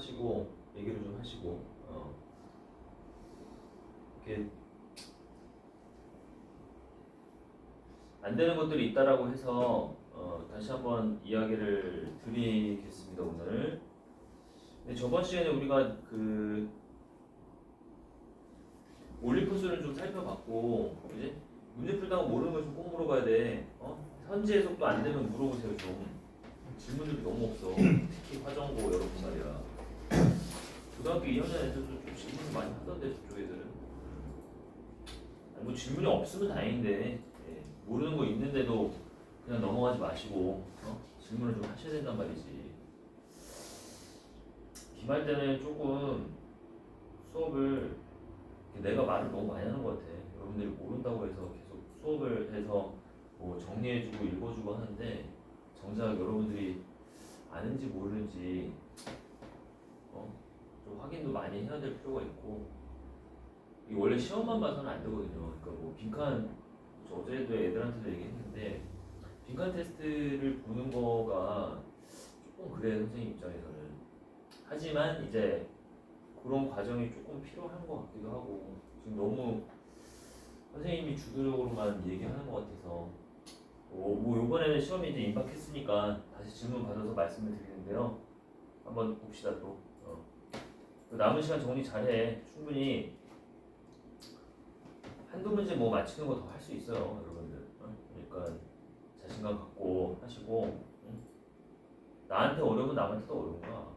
하시고 얘기를 좀 하시고 이렇게 안 되는 것들이 있다라고 해서 다시 한번 이야기를 드리겠습니다 오늘. 근데 저번 시간에 우리가 그 올림푸스를 좀 살펴봤고, 이제 문제 풀다가 모르는 거 좀 꼭 물어봐야 돼. 현지 해석도 안 되면 물어보세요 좀. 질문들이 너무 없어. 특히 화정고 여러분 말이야. 고등학교 2학년 애들도 좀 질문을 많이 하던데 저쪽 애들은. 아니, 뭐 질문이 없으면 다행인데 모르는 거 있는데도 그냥 넘어가지 마시고 질문을 좀 하셔야 된단 말이지. 기말 때는 조금 수업을 내가 말을 너무 많이 하는 것 같아. 여러분들이 모른다고 해서 계속 수업을 해서 뭐 정리해주고 읽어주고 하는데 정작 여러분들이 아는지 모르는지 좀 확인도 많이 해야 될 필요가 있고, 이 원래 시험만 봐서는 안 되거든요. 그러니까 뭐 빈칸, 어제도 애들한테도 얘기했는데 빈칸 테스트를 보는 거가 조금 그래 선생님 입장에서는. 하지만 이제 그런 과정이 조금 필요한 것 같기도 하고, 지금 너무 선생님이 주도적으로만 얘기하는 것 같아서 뭐 이번에는 시험이 이제 임박했으니까 다시 질문 받아서 말씀을 드리는데요. 한번 봅시다 또. 남은 시간 정리 잘해. 충분히 한두 문제 뭐 맞추는 거 더 할 수 있어요 여러분들. 그러니까 자신감 갖고 하시고, 나한테 어려우면 남한테도 어려운 거야.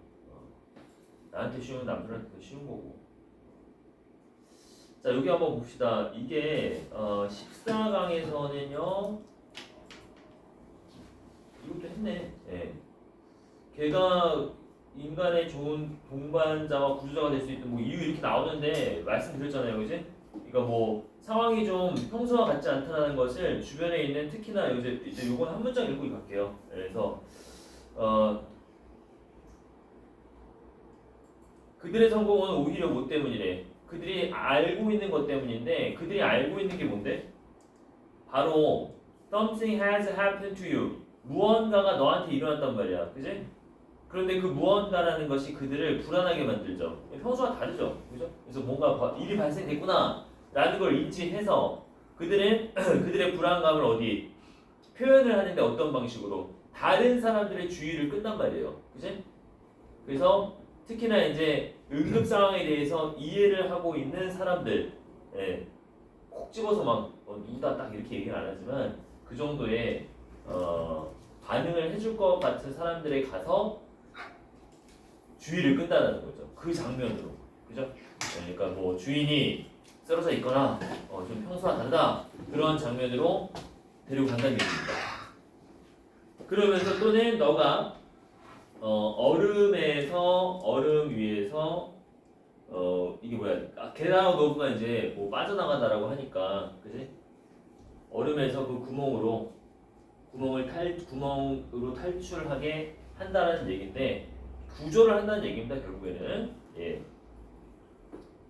나한테 쉬우면 남들한테도 쉬운 거고. 자, 여기 한번 봅시다. 이게 14강에서는요 이것도 했네. 예. 걔가 인간의 좋은 동반자와 구조자가 될 수 있는 뭐 이유 이렇게 나오는데 말씀드렸잖아요, 그지? 그러니까 뭐 상황이 좀 평소와 같지 않다는 것을 주변에 있는, 특히나 이제 요건 한 문장 읽고 갈게요. 그래서 그들의 성공은 오히려 뭐 때문이래? 그들이 알고 있는 것 때문인데, 그들이 알고 있는 게 뭔데? 바로 something has happened to you. 무언가가 너한테 일어났단 말이야, 그지? 그런데 그 무언가라는 것이 그들을 불안하게 만들죠. 평소와 다르죠, 그죠? 그래서 뭔가 일이 발생됐구나 라는 걸 인지해서 그들은 그들의 불안감을 어디 표현을 하는데 어떤 방식으로? 다른 사람들의 주의를 끈단 말이에요, 그지? 그래서 특히나 이제 응급 상황에 대해서 이해를 하고 있는 사람들, 콕 집어서 막 누구다 딱 이렇게 얘기는 안 하지만 그 정도의 반응을 해줄 것 같은 사람들에 가서 주의를 끈다는 거죠. 그 장면으로, 그죠? 그러니까 뭐 주인이 쓰러져 있거나 좀 평소와 다르다, 그런 장면으로 데리고 간다는 얘기입니다. 그러면서 또는 너가 얼음 위에서 이게 뭐야? 계단하고 너브가 이제 뭐 빠져나가다라고 하니까, 그지? 얼음에서 그 구멍으로 탈출하게 한다라는 얘기인데, 구조를 한다는 얘기입니다 결국에는. 예.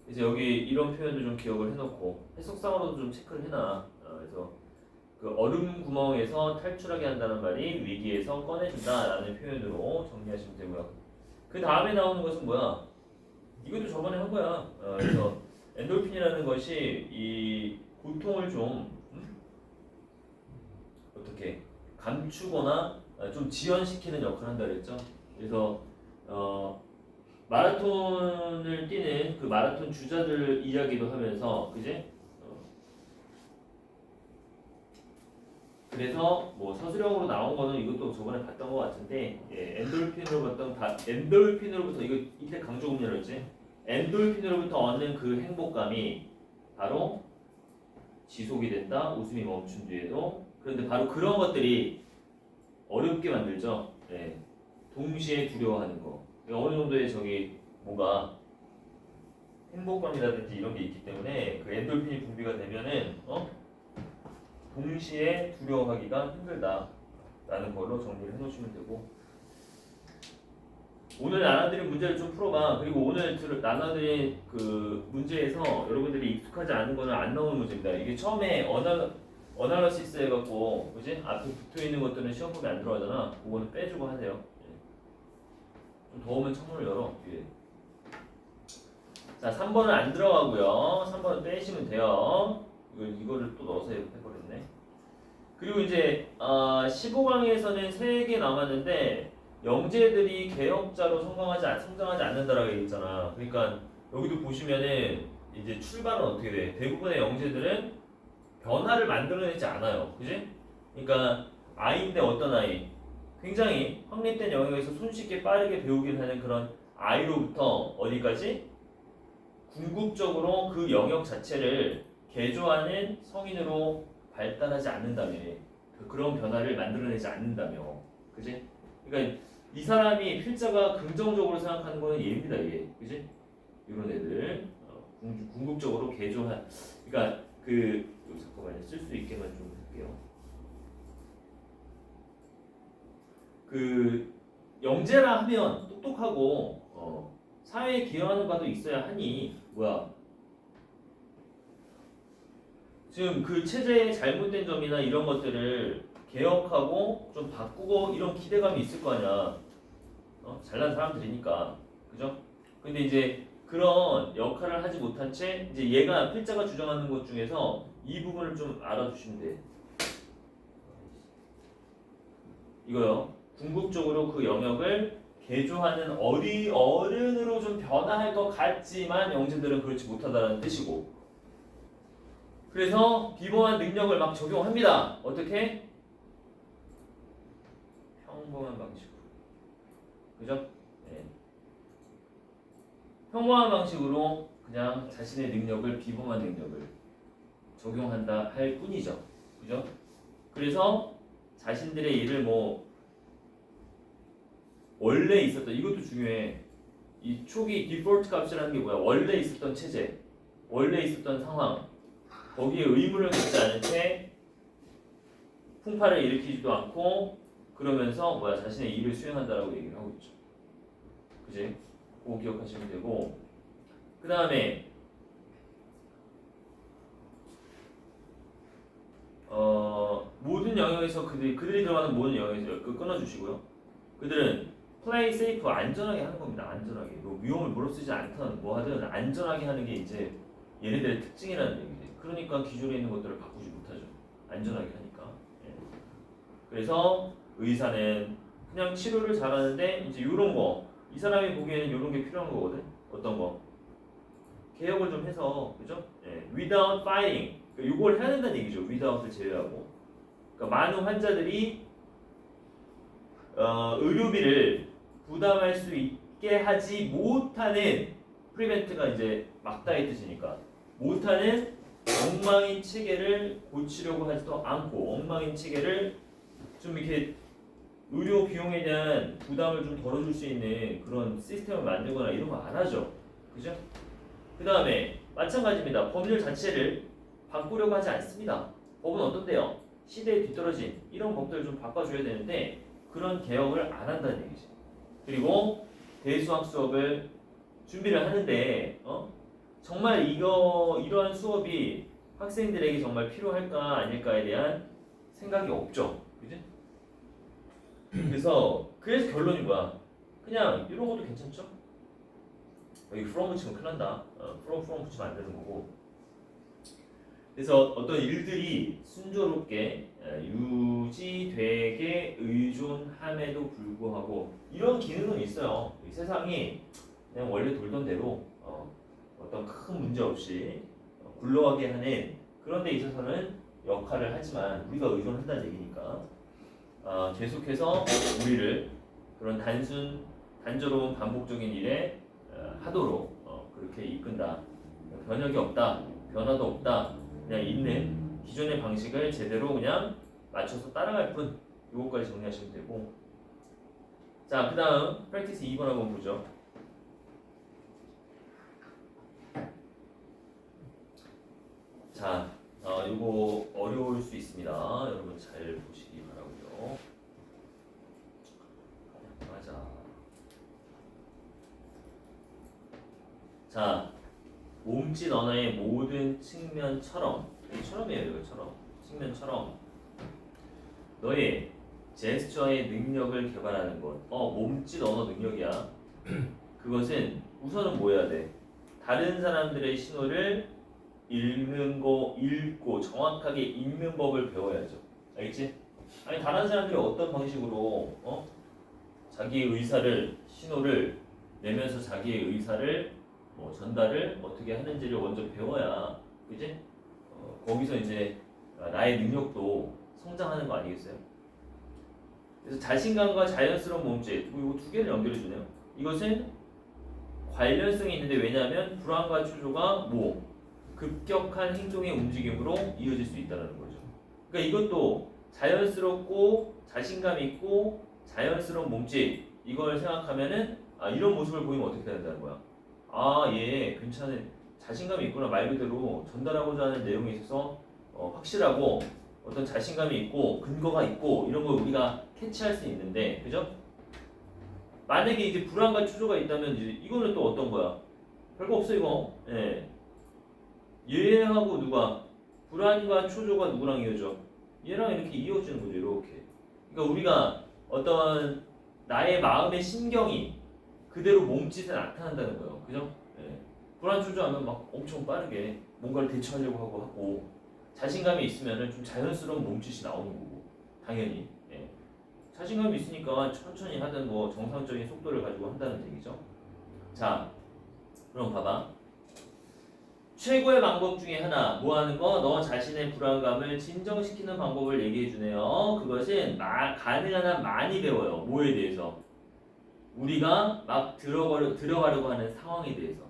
그래서 여기 이런 표현도 좀 기억을 해놓고 해석상으로도 좀 체크를 해놔. 그래서 그 얼음 구멍에서 탈출하게 한다는 말이 위기에서 꺼내준다라는 표현으로 정리하시면 되고요. 그 다음에 나오는 것은 뭐야? 이것도 저번에 한 거야. 그래서 엔돌핀이라는 것이 이 고통을 좀 어떻게 감추거나 좀 지연시키는 역할을 한다 그랬죠. 그래서 마라톤을 뛰는 그 마라톤 주자들 이야기도 하면서, 그지? 그래서 뭐 서술형으로 나온 거는 이것도 저번에 봤던 것 같은데, 엔돌핀으로부터 이거 이때 강조금이었지. 엔돌핀으로부터 얻는 그 행복감이 바로 지속이 된다. 웃음이 멈춘 뒤에도. 그런데 바로 그런 것들이 어렵게 만들죠. 동시에 두려워하는 거. 어느 정도의 뭐가 행복감이라든지 이런 게 있기 때문에 그 엔돌핀이 분비가 되면은 동시에 두려워하기가 힘들다라는 걸로 정리를 해놓으시면 되고, 오늘 나눠드린 문제를 좀 풀어봐. 그리고 오늘 나눠드린 그 문제에서 여러분들이 익숙하지 않은 거는 안 나오는 문제입니다. 이게 처음에 어널러시스 해갖고, 그지? 앞에 붙어있는 것들은 시험범위 안 들어가잖아. 그거는 빼주고 하세요. 좀 더우면 창문을 열어. 뒤에. 자, 3번은 안 들어가고요. 3번은 빼시면 돼요. 이거를 또 넣어서 해버렸네. 그리고 이제 15강에서는 3개 남았는데 영재들이 개혁자로 성장하지 않는다라고 있잖아. 그러니까 여기도 보시면은 이제 출발은 어떻게 돼? 대부분의 영재들은 변화를 만들어내지 않아요. 그지? 그러니까 아이인데 어떤 아이? 굉장히 확립된 영역에서 손쉽게 빠르게 배우긴 하는 그런 아이로부터 어디까지? 궁극적으로 그 영역 자체를 개조하는 성인으로 발달하지 않는다며. 그런 변화를 만들어내지 않는다며. 그지? 그러니까 이 사람이 필자가 긍정적으로 생각하는 거는 얘입니다. 얘. 그지? 이런 애들 궁극적으로 개조한. 그러니까 잠깐만요. 쓸 수 있게만 좀 할게요. 영재라 하면 똑똑하고 사회에 기여하는 바도 있어야 하니 지금 그 체제의 잘못된 점이나 이런 것들을 개혁하고 좀 바꾸고 이런 기대감이 있을 거 아니야. 잘난 사람들이니까. 그죠? 근데 이제 그런 역할을 하지 못한 채 이제 얘가 필자가 주장하는 것 중에서 이 부분을 좀 알아두시면 돼. 이거요. 궁극적으로 그 영역을 개조하는 어른으로 좀 변화할 것 같지만 영재들은 그렇지 못하다는 뜻이고. 그래서 비범한 능력을 막 적용합니다. 어떻게? 평범한 방식으로. 그죠? 네. 평범한 방식으로 그냥 자신의 능력을 비범한 능력을 적용한다 할 뿐이죠. 그죠? 그래서 자신들의 일을 원래 있었던 이것도 중요해. 이 초기 디폴트 값이라는 게 뭐야? 원래 있었던 체제, 원래 있었던 상황, 거기에 의무를 갖지 않은 채 풍파를 일으키지도 않고 그러면서 자신의 일을 수행한다라고 얘기를 하고 있죠. 그지? 그거 기억하시면 되고 그 다음에 모든 영역에서 그들이 들어가는 모든 영역에서 끊어주시고요. 그들은 플레이 세이프 안전하게 하는 겁니다. 안전하게. 위험을 무릅쓰지 않든 하든 안전하게 하는 게 이제 얘네들의 특징이라는 얘기지. 그러니까 기존에 있는 것들을 바꾸지 못하죠. 안전하게 하니까. 예. 그래서 의사는 그냥 치료를 잘하는데 이제 이런 거 이 사람이 보기에는 이런 게 필요한 거거든. 어떤 거? 개혁을 좀 해서 그죠? 예. Without fighting. 그러니까 이걸 해야 된다는 얘기죠. without을 제외하고. 그러니까 많은 환자들이 의료비를 부담할 수 있게 하지 못하는 프리벤트가 이제 막다의 뜻이니까 못하는 엉망인 체계를 고치려고 하지도 않고 엉망인 체계를 좀 이렇게 의료 비용에 대한 부담을 좀 덜어줄 수 있는 그런 시스템을 만들거나 이런 거 안 하죠. 그죠? 그 다음에 마찬가지입니다. 법률 자체를 바꾸려고 하지 않습니다. 법은 어떤데요? 시대에 뒤떨어진 이런 법들을 좀 바꿔줘야 되는데 그런 개혁을 안 한다는 얘기죠. 그리고 대수학 수업을 준비를 하는데 정말 이러한 수업이 학생들에게 정말 필요할까 아닐까에 대한 생각이 없죠. 그지? 그래서 결론이 뭐야? 그냥 이런 것도 괜찮죠? 여기 from 붙이면 큰일 난다. from 붙이면 안 되는 거고. 그래서 어떤 일들이 순조롭게 유지되게 의존함에도 불구하고 이런 기능은 있어요. 이 세상이 그냥 원래 돌던 대로 어떤 큰 문제 없이 굴러가게 하는 그런 데 있어서는 역할을 하지만 우리가 의존한다는 얘기니까 계속해서 우리를 그런 단조로운 반복적인 일에 하도록 그렇게 이끈다. 변혁이 없다. 변화도 없다. 그냥 있는 기존의 방식을 제대로 그냥 맞춰서 따라갈 뿐. 이것까지 정리하시면 되고. 자, 그 다음 프랙티스 2번 한번 보죠. 자, 이거 어려울 수 있습니다. 여러분 잘 보시기 바라고요. 맞아. 자, 몸짓 언어의 모든 측면처럼, 처럼이에요, 이거처럼. 측면처럼 너의 제스처의 능력을 개발하는 것. 몸짓 언어 능력이야. 그것은 우선은 뭐 해야 돼? 다른 사람들의 신호를 읽고 정확하게 읽는 법을 배워야죠. 알겠지? 아니 다른 사람들이 어떤 방식으로 자기의 의사를 신호를 내면서 자기의 의사를 전달을 어떻게 하는지를 먼저 배워야 그지? 거기서 이제 나의 능력도 성장하는 거 아니겠어요? 그래서 자신감과 자연스러운 몸짓 이거 두 개를 연결해 주네요. 이것은 관련성이 있는데 왜냐하면 불안과 추조가 급격한 행동의 움직임으로 이어질 수 있다는 거죠. 그러니까 이것도 자연스럽고 자신감 있고 자연스러운 몸짓 이걸 생각하면은 이런 모습을 보이면 어떻게 된다는 거야? 얘 괜찮은 자신감이 있구나. 말 그대로 전달하고자 하는 내용에 있어서 확실하고 어떤 자신감이 있고 근거가 있고 이런 걸 우리가 캐치할 수 있는데 그죠? 만약에 이제 불안과 추조가 있다면 이거는 또 어떤 거야? 별거 없어 이거. 예. 얘하고 누가 불안과 추조가 누구랑 이어져? 얘랑 이렇게 이어지는 거죠. 이렇게. 그러니까 우리가 어떤 나의 마음의 심경이 그대로 몸짓에 나타난다는 거예요. 그죠? 예. 불안 추조하면 막 엄청 빠르게 뭔가를 대처하려고 하고 자신감이 있으면은 좀 자연스러운 몸짓이 나오는 거고 당연히. 예. 자신감이 있으니까 천천히 하든 정상적인 속도를 가지고 한다는 얘기죠. 자, 그럼 봐봐. 최고의 방법 중에 하나 뭐 하는 거? 너 자신의 불안감을 진정시키는 방법을 얘기해 주네요. 그것은 가능한 한 많이 배워요. 뭐에 대해서? 우리가 막 들어가려고 하는 상황에 대해서.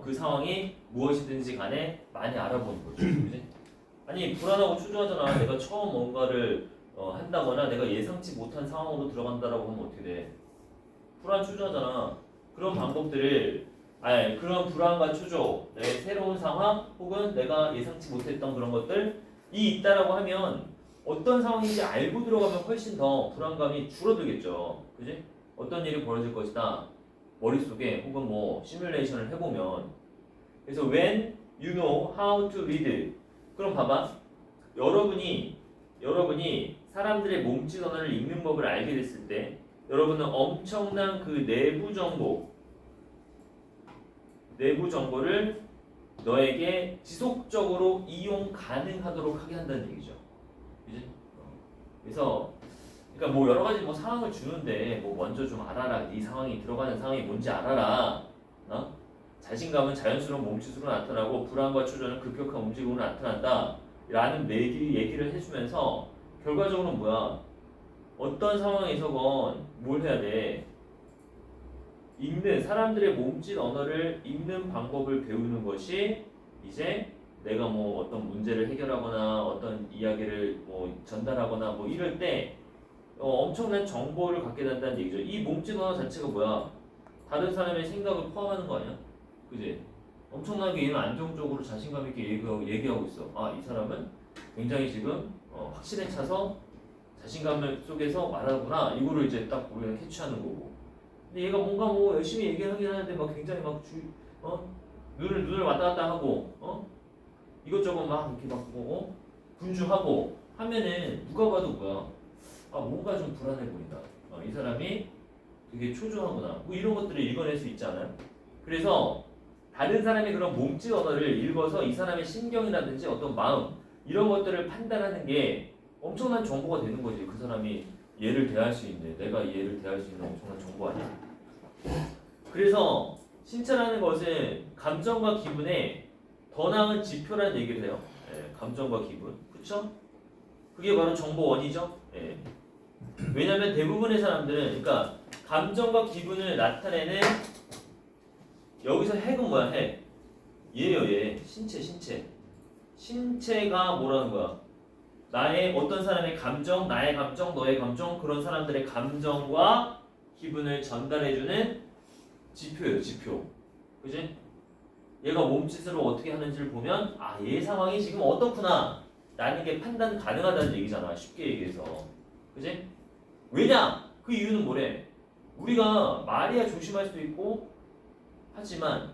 그 상황이 무엇이든지 간에 많이 알아보는 거죠. 그지? 아니 불안하고 추조하잖아. 내가 처음 뭔가를 한다거나 내가 예상치 못한 상황으로 들어간다라고 하면 어떻게 돼? 불안 추조하잖아. 그런 방법들을 그런 불안과 추조, 내 새로운 상황 혹은 내가 예상치 못했던 그런 것들이 있다라고 하면 어떤 상황인지 알고 들어가면 훨씬 더 불안감이 줄어들겠죠. 그지? 어떤 일이 벌어질 것이다. 머릿속에 혹은 시뮬레이션을 해보면 그래서 when you know how to read 그럼 봐봐. 여러분이 사람들의 몸짓 언어를 읽는 법을 알게 됐을 때 여러분은 엄청난 그 내부 정보를 너에게 지속적으로 이용 가능하도록 하게 한다는 얘기죠. 그지? 그래서 그러니까 여러 가지 상황을 주는데 먼저 좀 알아라. 네 상황이 들어가는 상황이 뭔지 알아라. 자신감은 자연스러운 몸짓으로 나타나고 불안과 추조는 급격한 움직임으로 나타난다. 라는 얘기를 해주면서 결과적으로는 뭐야? 어떤 상황에서건 뭘 해야 돼? 사람들의 몸짓 언어를 읽는 방법을 배우는 것이 이제 내가 어떤 문제를 해결하거나 어떤 이야기를 전달하거나 이럴 때 엄청난 정보를 갖게 된다는 얘기죠. 이 몸짓 언어 자체가 뭐야? 다른 사람의 생각을 포함하는 거 아니야? 그지? 엄청나게 얘는 안정적으로 자신감 있게 얘기하고 있어. 이 사람은 굉장히 지금 확신에 차서 자신감 속에서 말하구나. 이거를 이제 딱 우리가 캐치하는 거고. 근데 얘가 뭔가 열심히 얘기하긴 하는데 굉장히 눈을 왔다 갔다 하고 이것저것 이렇게 분주하고 하면은 누가 봐도 뭐야? 뭔가 좀 불안해 보인다. 이 사람이 되게 초조하구나. 이런 것들을 읽어낼 수 있지 않아요? 그래서 다른 사람의 그런 몸짓 언어를 읽어서 이 사람의 심경이라든지 어떤 마음 이런 것들을 판단하는 게 엄청난 정보가 되는 거지. 그 사람이 얘를 대할 수 있는 내가 얘를 대할 수 있는 엄청난 정보 아니야. 그래서 신체라는 것은 감정과 기분에 더 나은 지표라는 얘기를 해요. 감정과 기분, 그렇죠? 그게 바로 정보원이죠. 왜냐하면 대부분의 사람들은 그러니까 감정과 기분을 나타내는 여기서 핵은 뭐야? 핵. 얘예요, 얘. 신체가 뭐라는 거야? 나의 어떤 사람의 감정, 나의 감정, 너의 감정, 그런 사람들의 감정과 기분을 전달해주는 지표예요, 지표. 그지? 얘가 몸짓으로 어떻게 하는지를 보면 얘 상황이 지금 어떻구나 라는 게 판단 가능하다는 얘기잖아. 쉽게 얘기해서. 그지? 왜냐? 그 이유는 뭐래? 우리가 말이야 조심할 수도 있고 하지만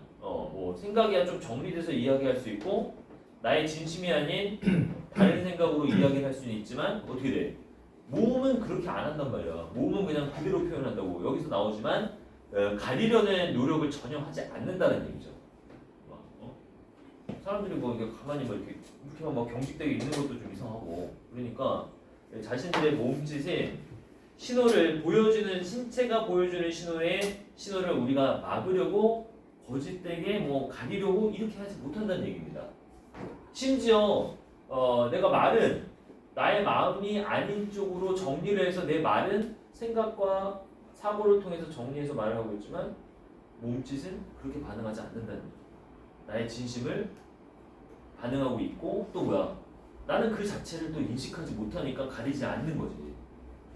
생각이야 좀 정리돼서 이야기할 수 있고 나의 진심이 아닌 다른 생각으로 이야기를 할 수는 있지만 어떻게 돼? 몸은 그렇게 안 한단 말이야. 몸은 그냥 그대로 표현한다고. 여기서 나오지만 가리려는 노력을 전혀 하지 않는다는 얘기죠. 사람들이 뭐 이렇게 가만히 뭐 이렇게만 막 경직되게 있는 것도 좀 이상하고 그러니까 자신들의 몸짓에 신호를 보여주는 신체가 보여주는 신호를 우리가 막으려고 거짓되게 뭐 가리려고 이렇게 하지 못한다는 얘기입니다. 심지어 내가 말은 나의 마음이 아닌 쪽으로 정리를 해서 내 말은 생각과 사고를 통해서 정리해서 말을 하고 있지만 몸짓은 그렇게 반응하지 않는다는 거죠. 나의 진심을 반응하고 있고 또 뭐야? 나는 그 자체를 또 인식하지 못하니까 가리지 않는 거지.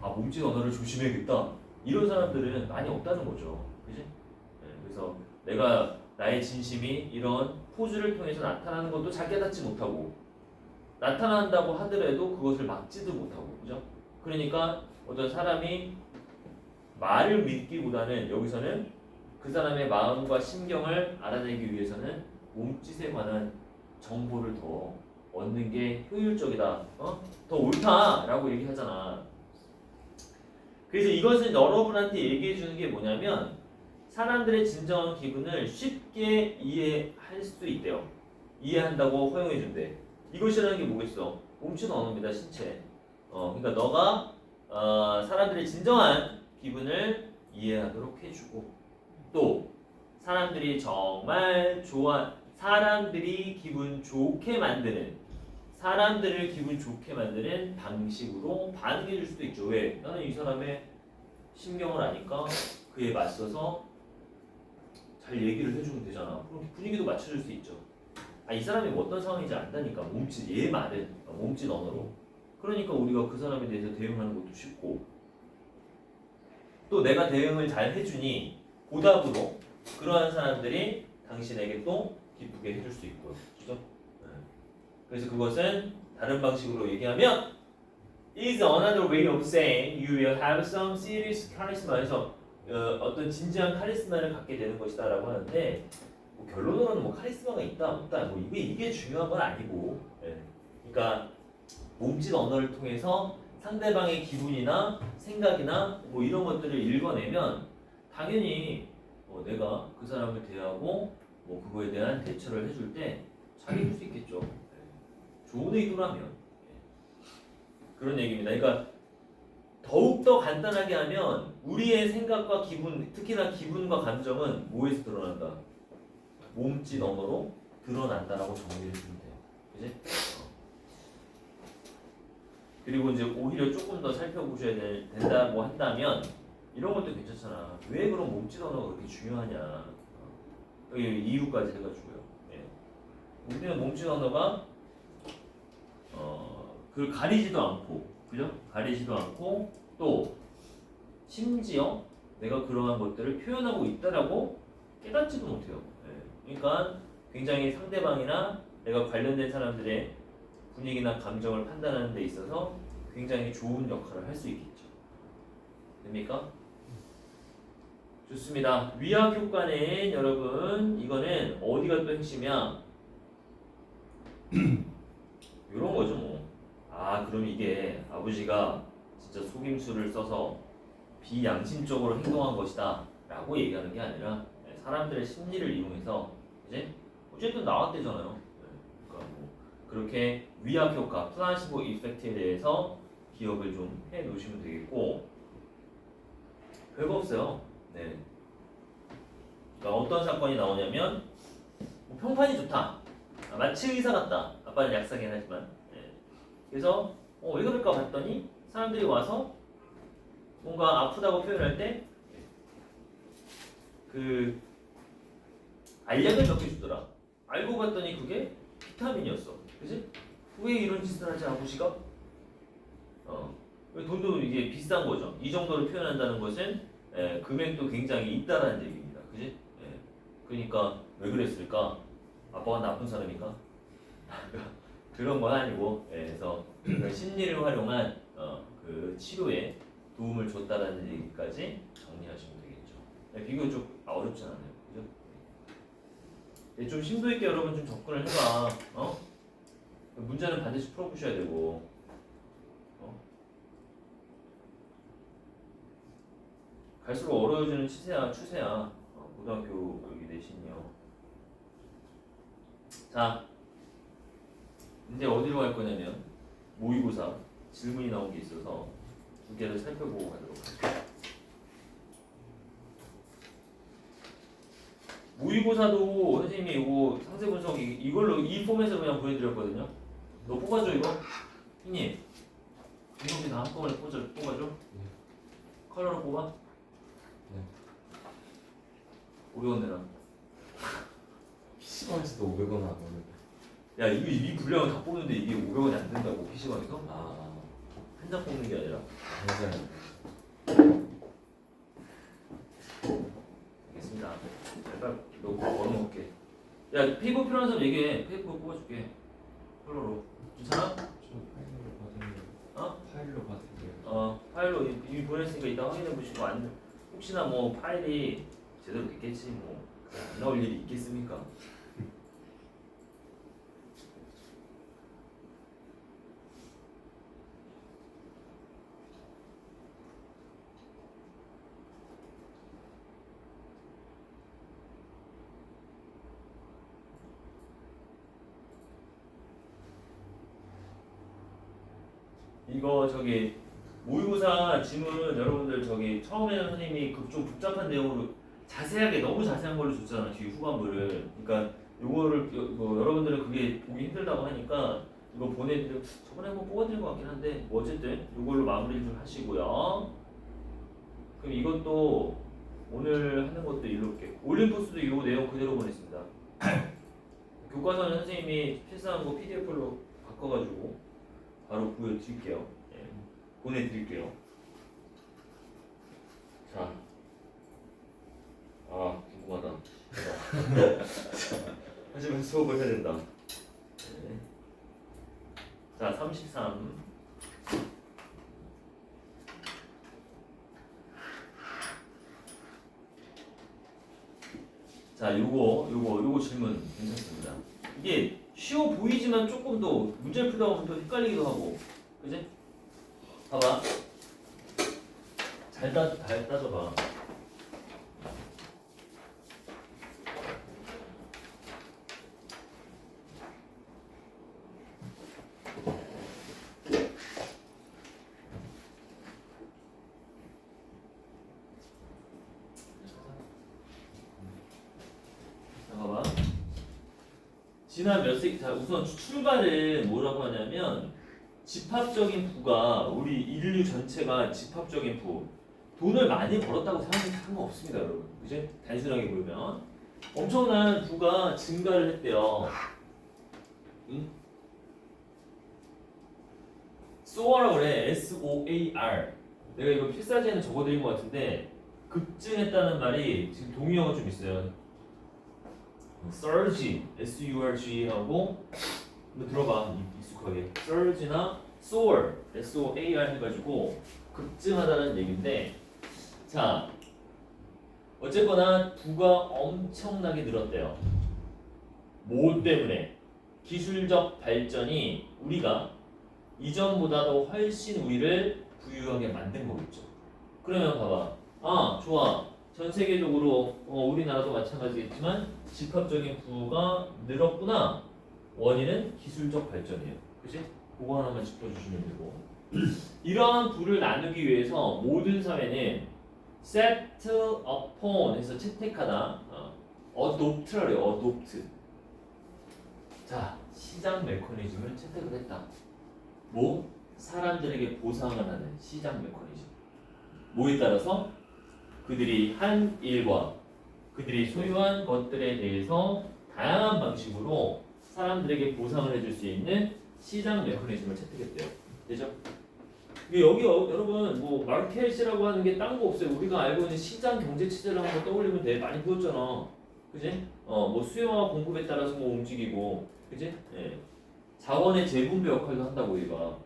아 몸짓 언어를 조심해야겠다. 이런 사람들은 많이 없다는 거죠. 그지? 네, 그래서 내가 나의 진심이 이런 포즈를 통해서 나타나는 것도 잘 깨닫지 못하고 나타난다고 하더라도 그것을 막지도 못하고 그죠? 그러니까 어떤 사람이 말을 믿기보다는 여기서는 그 사람의 마음과 심경을 알아내기 위해서는 몸짓에 관한 정보를 더 얻는 게 효율적이다. 더 옳다라고 얘기하잖아. 그래서 이것은 여러분한테 얘기해 주는 게 뭐냐면 사람들의 진정한 기분을 쉽게 이해할 수 있대요. 이해한다고 허용해 준대. 이것이라는 게 뭐겠어? 몸짓 언어입니다. 신체. 그러니까 너가 사람들의 진정한 기분을 이해하도록 해주고 또 사람들이 정말 사람들이 기분 좋게 만드는 사람들을 기분 좋게 만드는 방식으로 반응해 줄 수도 있죠. 왜? 나는 이 사람의 심경을 아니까 그에 맞서서 잘 얘기를 해주면 되잖아. 그럼 분위기도 맞춰줄 수 있죠. 이 사람이 뭐 어떤 상황인지 안다니까. 몸짓, 얘 말은 몸짓 언어로. 그러니까 우리가 그 사람에 대해서 대응하는 것도 쉽고 또 내가 대응을 잘 해주니 보답으로 그러한 사람들이 당신에게 또 기쁘게 해줄 수 있고요. 그죠? 그래서 그것은 다른 방식으로 얘기하면 is another way of saying you will have some serious charisma. 그래서 어떤 진지한 카리스마를 갖게 되는 것이다 라고 하는데 뭐 결론으로는 뭐 카리스마가 있다 없다 뭐 이게 중요한 건 아니고 그러니까 몸짓 언어를 통해서 상대방의 기분이나 생각이나 뭐 이런 것들을 읽어내면 당연히 내가 그 사람을 대하고 뭐 그거에 대한 대처를 해줄 때 잘해줄 수 있겠죠. 좋은 의도라면 그런 얘기입니다. 그러니까 더욱더 간단하게 하면 우리의 생각과 기분, 특히나 기분과 감정은 뭐에서 드러난다? 몸짓 언어로 드러난다라고 정리를 해주면 돼요. 그지? 그리고 이제 오히려 조금 더 살펴보셔야 된다고 한다면 이런 것도 괜찮잖아. 왜 그런 몸짓 언어가 그렇게 중요하냐? 여기 이유까지 해가지고요. 우리는 몸짓 언어가 그걸 가리지도 않고, 그죠? 가리지도 않고 또 심지어 내가 그러한 것들을 표현하고 있다라고 깨닫지도 못해요. 그러니까 굉장히 상대방이나 내가 관련된 사람들의 분위기나 감정을 판단하는 데 있어서 굉장히 좋은 역할을 할 수 있겠죠. 됩니까? 좋습니다. 위약 효과는 여러분 이거는 어디가 또 핵심이야? 이런 거죠 뭐. 그럼 이게 아버지가 진짜 속임수를 써서 비양심적으로 행동한 것이다 라고 얘기하는 게 아니라 사람들의 심리를 이용해서 이제 어쨌든 나왔대잖아요. 그러니까 뭐 그렇게 위약 효과, 플라시보 이펙트에 대해서 기억을 좀 해 놓으시면 되겠고 별거 없어요. 그러니까 어떤 사건이 나오냐면 뭐 평판이 좋다. 마치 의사 같다. 아빠는 약사긴 하지만. 그래서 왜 그럴까 봤더니 사람들이 와서 뭔가 아프다고 표현할 때 그 알약을 몇 개 주더라. 알고 봤더니 그게 비타민이었어. 그지? 왜 이런 짓을 하지 아버지가? 돈도 이게 비싼 거죠. 이 정도로 표현한다는 것은 금액도 굉장히 있다라는 얘기입니다. 그지? 그러니까 왜 그랬을까? 아빠가 나쁜 사람인가? 그런 건 아니고, 그래서 심리를 활용한 그 치료에 도움을 줬다라는 얘기까지 정리하시면 되겠죠. 비교적 어렵진 않아요, 그죠? 좀 심도 있게 여러분 좀 접근을 해봐. 문제는 반드시 풀어보셔야 되고, 갈수록 어려워지는 추세야. 고등학교 여기 내신이요. 자, 이제 어디로 갈 거냐면 모의고사 질문이 나온 게 있어서 두 개를 살펴보고 가도록 할게요. 모의고사도 선생님이 이거 상세 분석 이걸로 이 폼에서 그냥 보여드렸거든요. 너 뽑아줘 이거? 형님 이거 다 한꺼번에 뽑아줘? 컬러로 뽑아? 네. 500원 내라. PC방에서도 500원 안 오는데. 야 이거 이 분량을 다 뽑는데 이게 500원이 안 된다고 PC방에서? 아, 한 장 뽑는 게 아니라. 맞아요. 알겠습니다. 일단 너 걸어놓을게. 야 페이퍼 필요한 사람 얘기해. 페이퍼 뽑아줄게. 컬러로. 괜찮아? 저 파일로 받은 거. 어? 파일로 받은 거. 파일로 이미 보냈으니까 이따 확인해 보시고 혹시나 뭐 파일이 제대로 됐겠지 뭐 안 나올 일이 있겠습니까? 이거 모의고사 지문 여러분들 처음에는 선생님이 좀 복잡한 내용으로 자세하게 너무 자세한 걸로 줬잖아 뒤 후반부를. 그러니까 요거를 여러분들은 그게 보기 힘들다고 하니까 이거 보내드려 저번에 한번 뽑아드린 것 같긴 한데 뭐 어쨌든 요걸로 마무리 좀 하시고요. 그럼 이것도 오늘 하는 것도 이렇게 올림포스도 이 내용 그대로 보냈습니다. 교과서는 선생님이 필사한 거 PDF로 바꿔가지고 바로 보여드릴게요. 예, 보내드릴게요. 자, 궁금하다. 하지만 수업을 해야 된다. 네. 자, 33. 자, 요거 질문 괜찮습니다. 이게 쉬워 보이지만 조금 더 문제를 풀다 보면 또 헷갈리기도 하고, 그지? 봐봐. 잘 따져봐. 지난 자, 우선 출발은 뭐라고 하냐면 집합적인 부가 우리 인류 전체가 집합적인 부 돈을 많이 벌었다고 생각해도 상관없습니다 여러분. 그지? 단순하게 보면 엄청난 부가 증가를 했대요. 응? SOAR라고 그래. SOAR. 내가 이거 필사지에는 적어드린 것 같은데 급증했다는 말이 지금 동의어가 좀 있어요. surge, S-U-R-G 하고 한번 들어봐 익숙하게 surge나 soar, S-O-A-R 해가지고 급증하다는 얘기인데 자 어쨌거나 부가 엄청나게 늘었대요. 뭐 때문에? 기술적 발전이 우리가 이전보다도 훨씬 우리를 부유하게 만든 거겠죠. 그러면 봐봐 좋아 전 세계적으로 우리나라도 마찬가지겠지만 집합적인 부가 늘었구나. 원인은 기술적 발전이에요. 그치? 그거 하나만 짚어주시면 되고 이러한 부를 나누기 위해서 모든 사회는 set upon 해서 채택하다 adopt라고 해요. adopt. 자, 시장 메커니즘을 채택을 했다. 뭐? 사람들에게 보상을 하는 시장 메커니즘. 뭐에 따라서? 그들이 한 일과 그들이 소유한 것들에 대해서 다양한 방식으로 사람들에게 보상을 해줄 수 있는 시장 메커니즘을 채택했대요. 되죠? 여기 여러분 뭐 마켓이라고 하는 게 딴 거 없어요. 우리가 알고 있는 시장 경제 체제를 한번 떠올리면 돼. 많이 배웠잖아. 그지? 뭐 수요와 공급에 따라서 뭐 움직이고, 그지? 예. 자원의 재분배 역할도 한다고 우리가.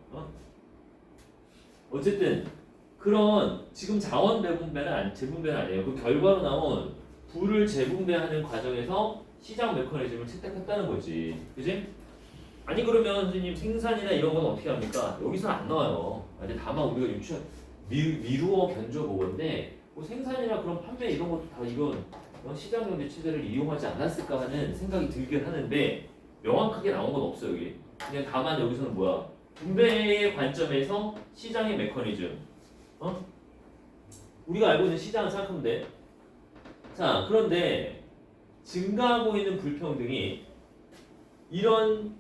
어쨌든 그런 지금 자원 재분배는 아니에요. 그 결과로 나온 부를 재분배하는 과정에서 시장 메커니즘을 채택했다는 거지. 그지? 아니 그러면 선생님 생산이나 이런 건 어떻게 합니까? 여기서 안 나와요. 근데 다만 우리가 미루어 견줘 보건데 뭐 생산이나 그런 판매 이런 것도 다 이건 시장 경제 체제를 이용하지 않았을까 하는 생각이 들긴 하는데 명확하게 나온 건 없어요 여기. 그냥 다만 여기서는 뭐야? 분배의 관점에서 시장의 메커니즘. 우리가 알고 있는 시장을 생각하면 돼. 자, 그런데 증가하고 있는 불평등이 이런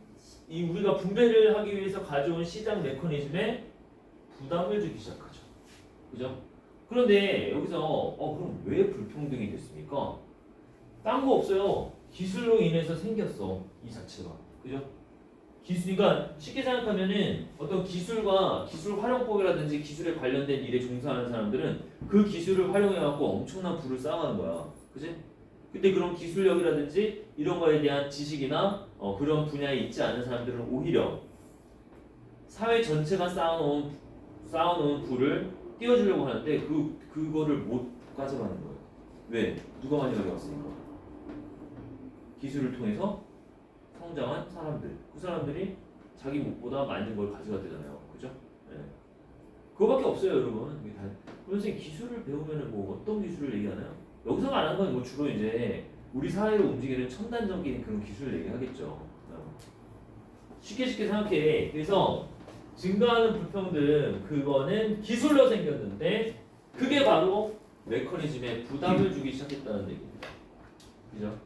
우리가 분배를 하기 위해서 가져온 시장 메커니즘에 부담을 주기 시작하죠. 그죠? 그런데 여기서 그럼 왜 불평등이 됐습니까? 딴 거 없어요. 기술로 인해서 생겼어. 이 자체가. 그죠? 그러니까 쉽게 생각하면은 어떤 기술과 기술 활용법이라든지 기술에 관련된 일에 종사하는 사람들은 그 기술을 활용해갖고 엄청난 부를 쌓아가는 거야. 그지? 근데 그런 기술력이라든지 이런 거에 대한 지식이나 그런 분야에 있지 않은 사람들은 오히려 사회 전체가 쌓아놓은 부를 띄워주려고 하는데 그거를 못 가져가는 거예요. 왜? 누가 많이 가져갔으니까. 기술을 통해서 성장한 사람들. 그 사람들이 자기 몫보다 많은 걸 가져갔대잖아요. 그죠? 네. 그거밖에 없어요, 여러분. 이게 다. 선생님 기술을 배우면은 뭐 어떤 기술을 얘기하나요? 여기서 말하는 건 뭐 주로 이제 우리 사회를 움직이는 첨단적인 그런 기술을 얘기하겠죠. 쉽게 생각해. 그래서 증가하는 불평등 그거는 기술로 생겼는데 그게 바로 메커니즘에 부담을 주기 시작했다는 얘기입니다. 그죠?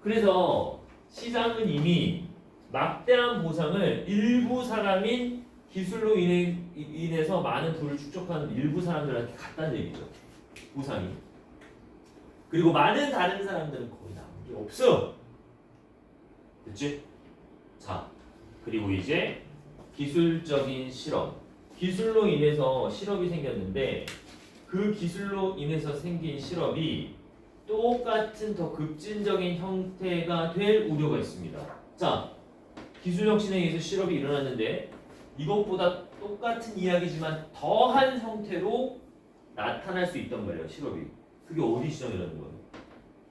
그래서 시장은 이미 막대한 보상을 일부 사람인 기술로 인해서 많은 부를 축적하는 일부 사람들한테 갔다는 얘기죠. 보상이. 그리고 많은 다른 사람들은 거의 남은 게 없어. 됐지? 자, 그리고 이제 기술적인 실험. 기술로 인해서 실험이 생겼는데 그 기술로 인해서 생긴 실험이 똑같은 더 급진적인 형태가 될 우려가 있습니다. 자, 기술혁신에 의해서 실험이 일어났는데 이것보다 똑같은 이야기지만 더한 형태로 나타날 수 있단 말이에요. 실험이. 그게 어디 시장이라는 거예요?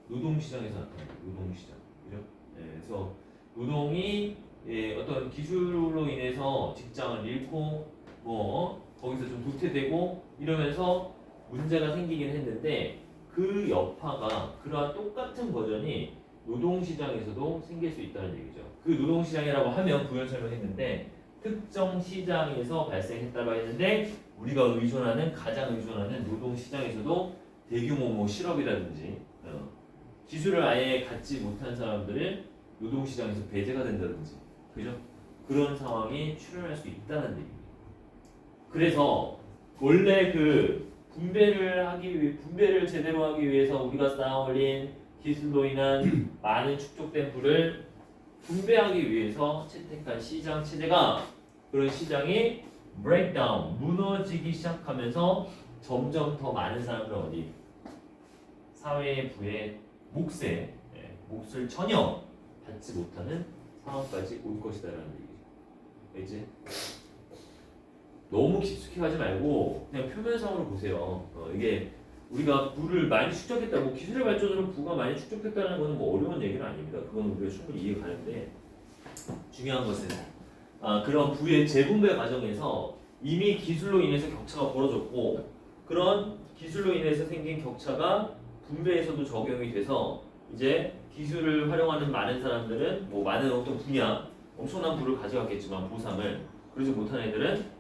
노동시장에서 나타나요. 노동시장. 그죠? 네, 그래서 노동이 어떤 기술로 인해서 직장을 잃고 거기서 좀 도태되고 이러면서 문제가 생기긴 했는데 그 여파가 그러한 똑같은 버전이 노동시장에서도 생길 수 있다는 얘기죠. 그 노동시장이라고 하면 부연 설명했는데 특정 시장에서 발생했다고 했는데 우리가 가장 의존하는 노동시장에서도 대규모 뭐 실업이라든지 기술을 아예 갖지 못한 사람들을 노동시장에서 배제가 된다든지 그죠? 그런 상황이 출현할 수 있다는 얘기입니다. 그래서 원래 그 분배를 제대로 하기 위해서 우리가 쌓아올린 기술로 인한 많은 축적된 부를 분배하기 위해서 채택한 시장 체제가 그런 시장이 breakdown 무너지기 시작하면서 점점 더 많은 사람들은 사회의 부의 몫을 전혀 받지 못하는 상황까지 올 것이다라는 얘기죠. 이제 너무 깊숙이 가지 말고 그냥 표면상으로 보세요. 이게 우리가 부를 많이 축적했다, 뭐 기술의 발전으로 부가 많이 축적했다는 것은 뭐 어려운 얘기는 아닙니다. 그건 우리가 충분히 이해가 가는데 중요한 것은 그런 부의 재분배 과정에서 이미 기술로 인해서 격차가 벌어졌고 그런 기술로 인해서 생긴 격차가 분배에서도 적용이 돼서 이제 기술을 활용하는 많은 사람들은 뭐 많은 어떤 분야 엄청난 부를 가져갔겠지만 보상을 그러지 못한 애들은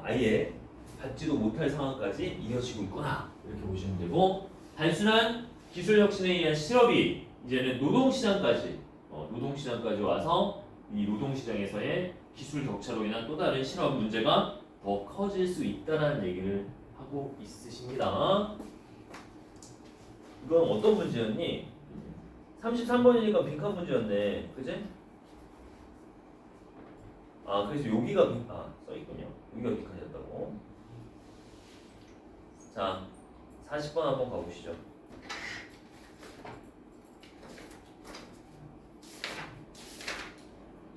아예 받지도 못할 상황까지 이어지고 있구나 이렇게 보시면 되고 단순한 기술 혁신에 의한 실업이 이제는 노동시장까지 와서 이 노동시장에서의 기술 격차로 인한 또 다른 실업 문제가 더 커질 수 있다는 얘기를 하고 있으십니다. 이건 어떤 문제였니? 33번이니까 빈칸 문제였네. 그지? 그래서 여기가 써있군요. 여기가 빈칸이었다고. 자, 40번 한번 가보시죠.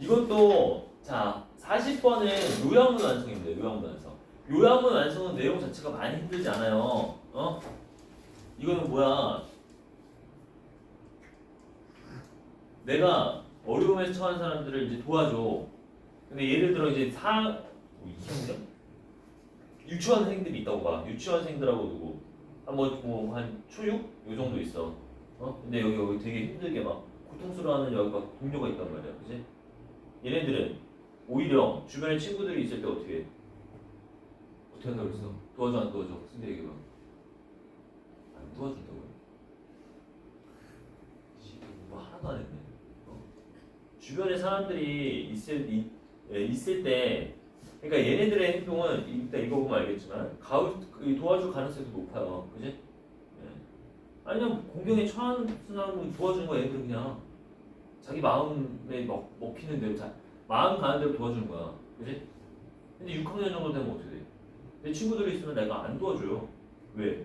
이것도 자 40번은 요약문 완성입니다. 요약문 완성. 요약문 완성은 내용 자체가 많이 힘들지 않아요. 이거는 뭐야? 내가 어려움에 처한 사람들을 이제 도와줘. 근데 예를 들어 이제 2학년? 유치원생들이 있다고 봐. 유치원생들하고 누구 뭐한 초육 요 정도 있어. 근데 여기 되게 힘들게 막 고통스러워하는 여기 막 동료가 있단 말이야, 그지? 얘네들은 오히려 주변에 친구들이 있을 때 어떻게 한다고 그랬어? 도와줘 안 도와줘? 근데 얘기해봐. 안 도와준다고요? 뭐 하나도 안 했네. 주변에 사람들이 있을 때, 그러니까 얘네들의 행동은 일단 이거 보면 알겠지만 도와줄 가능성이 높아요, 그지? 예. 아니면 공경에 처한 사람을 도와주는 거야. 얘들은 그냥 자기 마음에 먹히는 대로 마음 가는 대로 도와주는 거야, 그지? 근데 6학년 정도 되면 어떻게 돼? 내 친구들이 있으면 내가 안 도와줘요. 왜?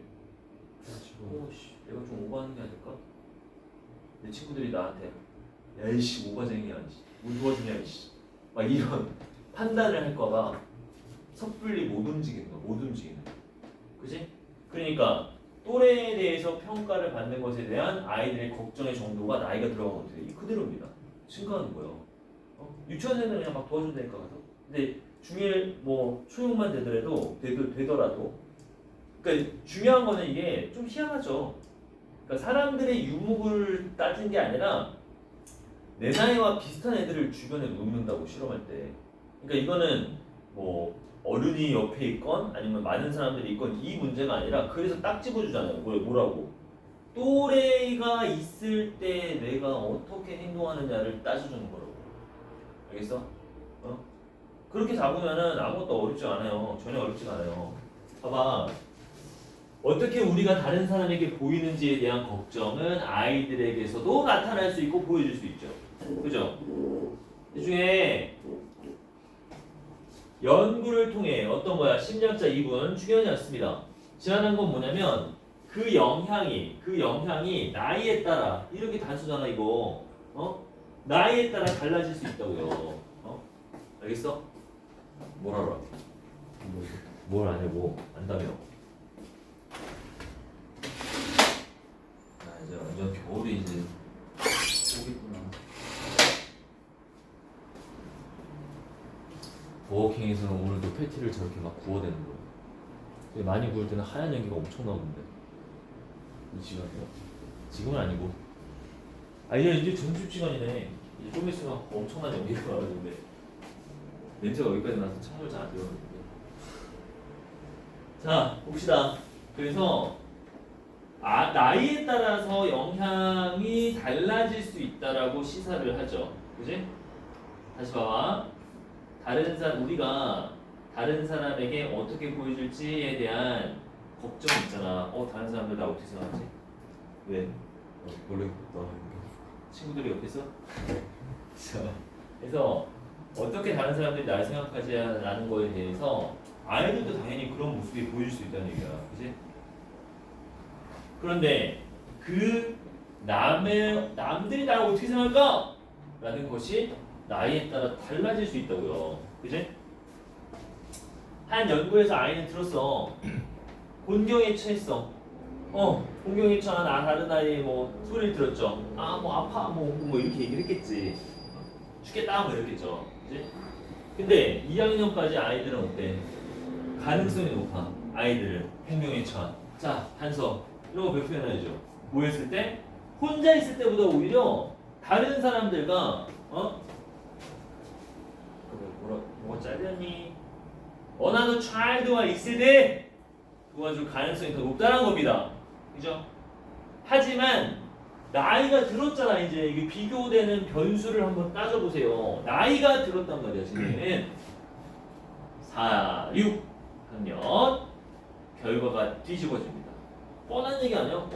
내가 좀 오버하는 게 아닐까? 내 친구들이 나한테 야이씨 오바쟁이야, 못 도와주냐 이씨, 막 이런 판단을 할까봐 섣불리 못 움직이는 거야, 못 움직이는 거야. 그지? 그러니까 또래에 대해서 평가를 받는 것에 대한 아이들의 걱정의 정도가 나이가 들어가면 어떻게 돼? 그대로입니다. 증가하는 거예요. 유치원생들은 그냥 막 도와준다니까 가서. 근데 중1 뭐 초육만 되더라도 그러니까 중요한 거는 이게 좀 희한하죠. 그러니까 사람들의 유목을 따진 게 아니라 내 나이와 비슷한 애들을 주변에 놓는다고 실험할 때. 그러니까 이거는 뭐 어른이 옆에 있건 아니면 많은 사람들이 있건 이 문제가 아니라 그래서 딱 집어주잖아요. 뭐라고? 또래가 있을 때 내가 어떻게 행동하느냐를 따져주는 거라고. 알겠어? 그렇게 잡으면은 아무것도 어렵지 않아요. 전혀 어렵지가 않아요. 봐봐. 어떻게 우리가 다른 사람에게 보이는지에 대한 걱정은 아이들에게서도 나타날 수 있고 보여줄 수 있죠. 그죠? 이 중에 연구를 통해 어떤 거야? 심리학자 2분 충현이었습니다. 지난한 건 뭐냐면 그 영향이 나이에 따라 이렇게 단수잖아 이거. 나이에 따라 달라질 수 있다고요. 알겠어? 뭘 알아? 뭘 안 해? 뭐 안다며? 이제 완전 겨울이 이제 오겠구나. 버거킹에서는 오늘도 패티를 저렇게 막 구워대는 거예요. 많이 구울 때는 하얀 연기가 엄청 나오는데 이 시간이요? 지금은 아니고. 이제 점심시간이네. 이제 좀 있으면 엄청난 연기가 나오는데 냄새가 여기까지 나서 창문을 잘 안 열었는데. 자 봅시다. 그래서 나이에 따라서 영향이 달라질 수 있다라고 시사를 하죠. 그지? 다시 봐봐. 우리가 다른 사람에게 어떻게 보여줄지에 대한 걱정 있잖아. 다른 사람들 나 어떻게 생각하지? 왜? 모르겠다. 친구들이 옆에 있어? 자, 그래서 어떻게 다른 사람들이 나를 생각하지라는 거에 대해서 아이들도 당연히 그런 모습이 보여줄 수 있다는 얘기야. 그지? 그런데 남들이 나를 어떻게 생각할까? 라는 것이 나이에 따라 달라질 수 있다고요. 그지? 한 연구에서 아이는 들었어. 곤경에 처했어. 곤경에 처한 다른 아이 뭐 소리를 들었죠. 뭐 아파 뭐 이렇게 얘기를 했겠지. 죽겠다 뭐 이랬겠죠. 그지? 근데 2학년까지 아이들은 어때? 가능성이 높아. 아이들은 곤경에 처한. 자, 단서. 이런 거 표현해야죠. 뭐 했을 때? 혼자 있을 때보다 오히려 다른 사람들과 뭐가 잘렸니? 어나더 차일드와 있을 때 도와줄 가능성이 더 높다는 겁니다. 그죠? 하지만 나이가 들었잖아. 이제 이게 비교되는 변수를 한번 따져보세요. 나이가 들었단 말이야. 지금 4, 6학년 결과가 뒤집어집니다. 뻔한 얘기 아니야?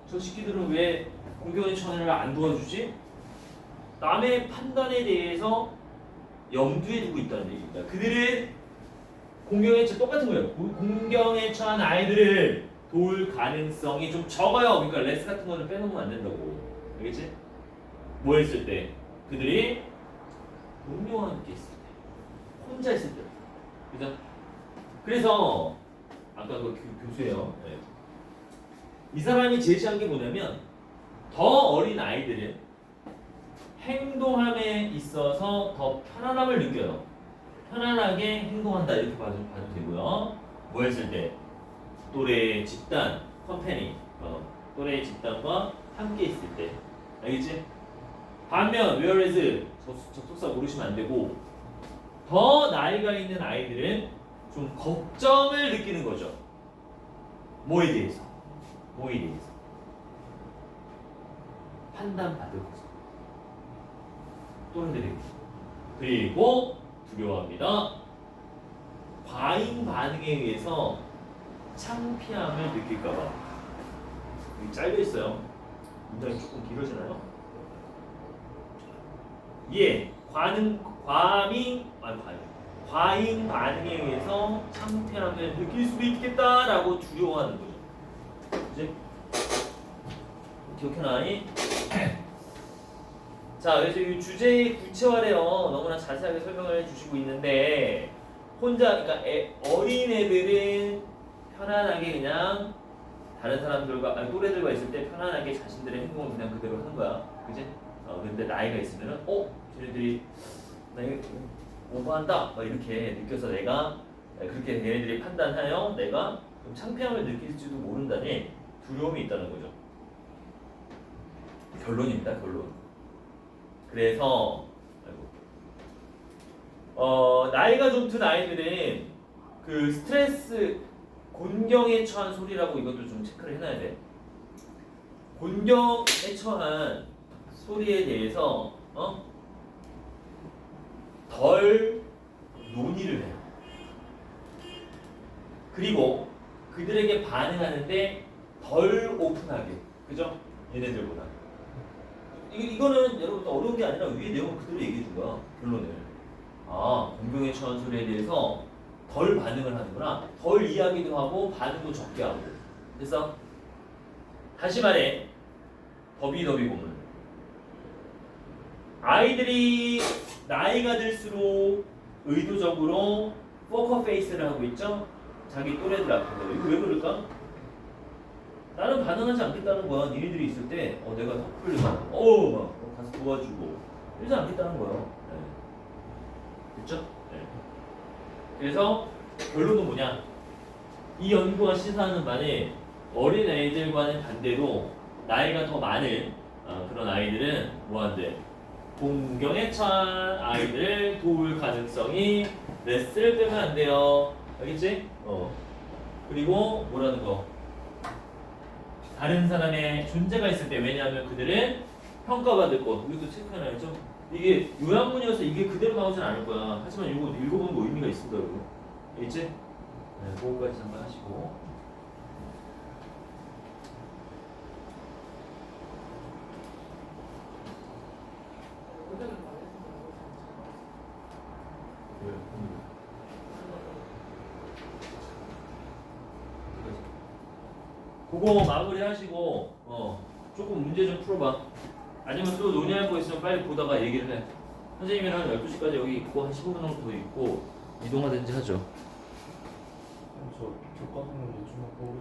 저 새끼들은 왜 공경의 처한을 안 도와주지? 남의 판단에 대해서 염두에 두고 있다는 얘기입니다. 그들은 똑같은 거예요. 공경에 처한 아이들을 도울 가능성이 좀 적어요. 그러니까 레스 같은 거는 빼놓으면 안 된다고. 알겠지? 뭐 했을 때? 그들이 동료와 함께 있을 때, 혼자 있을 때. 그죠? 그래서 아까 그 교수예요. 네. 이 사람이 제시한 게 뭐냐면 더 어린 아이들은 행동함에 있어서 더 편안함을 느껴요. 편안하게 행동한다 이렇게 봐도 되고요. 뭐 했을 때? 또래 집단, 컴퍼니, 또래 집단과 함께 있을 때. 알겠지? 반면 whereas 접속사 모르시면 안 되고 더 나이가 있는 아이들은 좀 걱정을 느끼는 거죠. 뭐에 대해서? 뭐에 대해서? 판단받을 거죠. 또래들에게. 그리고 두려워합니다. 과잉 반응에 의해서 창피함을 느낄까봐. 여기 짧아 있어요. 문장이 조금 길어지나요? 예, 과잉 반응에 의해서 창피함을 느낄 수도 있겠다라고 두려워하는 거죠. 그지? 기억해놔. 자, 그래서 이 주제의 구체화래요. 너무나 자세하게 설명을 해주시고 있는데 그러니까 어린 애들은 편안하게 그냥 다른 사람들과 또래들과 있을 때 편안하게 자신들의 행동을 그냥 그대로 하는 거야, 그지? 근데 나이가 있으면은 쟤네들이 나 이거 오버한다, 막 이렇게 느껴서 내가 그렇게 얘네들이 판단하여 내가 좀 창피함을 느낄지도 모른다니 두려움이 있다는 거죠. 결론입니다, 결론. 그래서 나이가 좀 든 아이들은 그 스트레스 곤경에 처한 소리라고 이것도 좀 체크를 해놔야 돼. 곤경에 처한 소리에 대해서 덜 논의를 해요. 그리고 그들에게 반응하는데 덜 오픈하게, 그죠? 얘네들보다. 이거는 여러분 어려운 게 아니라 위에 내용을 그대로 얘기해 준 거야, 결론을. 공경에 처한 소리에 대해서 덜 반응을 하는구나. 덜 이야기도 하고 반응도 적게 하고. 그래서 다시 말해, 더비 고문. 아이들이 나이가 들수록 의도적으로 포커 페이스를 하고 있죠. 자기 또래들 앞에서. 이거 왜 그럴까? 나는 반응하지 않겠다는 거야. 니네들이 있을 때 내가 턱을 막 가서 도와주고 이러지 않겠다는 거예요. 네. 됐죠? 네. 그래서 결론은 뭐냐? 이 연구가 시사하는 바는 어린 아이들과는 반대로 나이가 더 많은 그런 아이들은 뭐한대? 공경에 처한 아이들을 도울 가능성이 레스를 빼면 안 돼요. 알겠지? 그리고 뭐라는 거? 다른 사람의 존재가 있을 때, 왜냐하면 그들은 평가받을 것. 이것도 체크해놔야죠. 이게 요약문이어서 이게 그대로 나오진 않을 거야. 하지만 이거 읽어보면 뭐 의미가 있습니다, 여러분. 알겠지? 네, 그거까지 잠깐 하시고. 그거 마무리 하시고 조금 문제 좀 풀어봐. 아니면 또 논의할 거 있으면 빨리 보다가 얘기를 해. 선생님이랑 12시까지 여기 있고 한 15분 정도 더 있고 이동하든지 하죠. 저 교과서는 요즘 보고